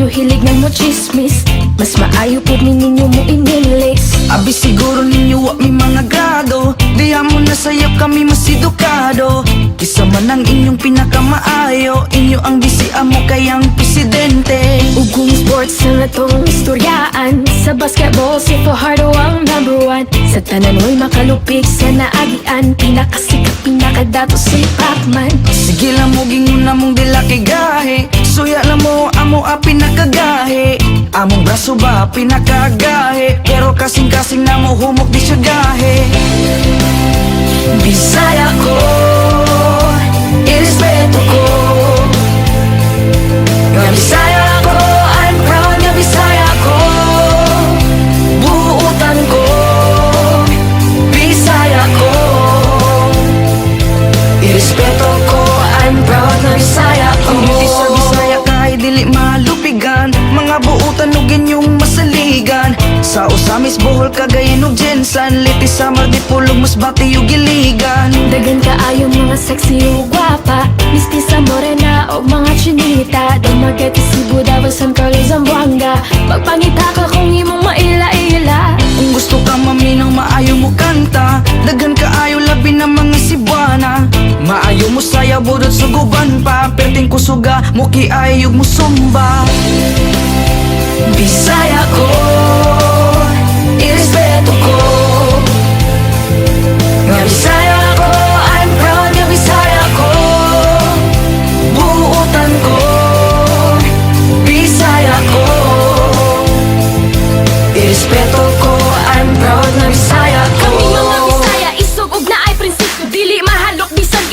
pero hilig ng mo chismis. Mas maayo po ninyo mo inilis. Abi siguro ninyo wa mi mga grado, diha mo na sayop kami mas edukado. Kisa man ang inyong pinakamaayo, inyo ang bisi amo kayang presidente. Ug kung sports na natong istoryaan, sa basketball si Fajardo ang #1. Sa tanan mo'y makalupig sa naagian, pinakasikat pinakadato si Pacman. Sige lang mo gingon na mong dila kay gahe, suya lang mo amo a pinakagahe. Among braso ba pinakagahe, pero kasing-kasing na mo humok di siya gahe. Bisaya ko, irespeto ko. Nga Bisaya ko, I'm proud nga Bisaya ko. Buutan ko, Bisaya ko. Irespeto ko, I'm proud nga Bisaya ko. Ang dili sa Bisaya kay dili malupigan, mga buutan ug inyong masaligan. Sa Usamis, Bohol, Cagayan ug Jensan, Litis, Samar, Dipolog, Masbate ug Iligan. Dagan kaayo mga sexy o gwapa, misti sa morena o mga chinita. Dumaguete, Cebu, Davao, San Carlos, Zamboanga. Magpangita ka kung imong maila-ila. Kung gusto ka maminaw, maayo mo kanta. Dagan kaayo labi ng mga Cebuana. Maayo mo saya, budot suguban pa. Perting kusuga, muki ayog mo sumba. Bisaya ko, irespeto ko. Nga Bisaya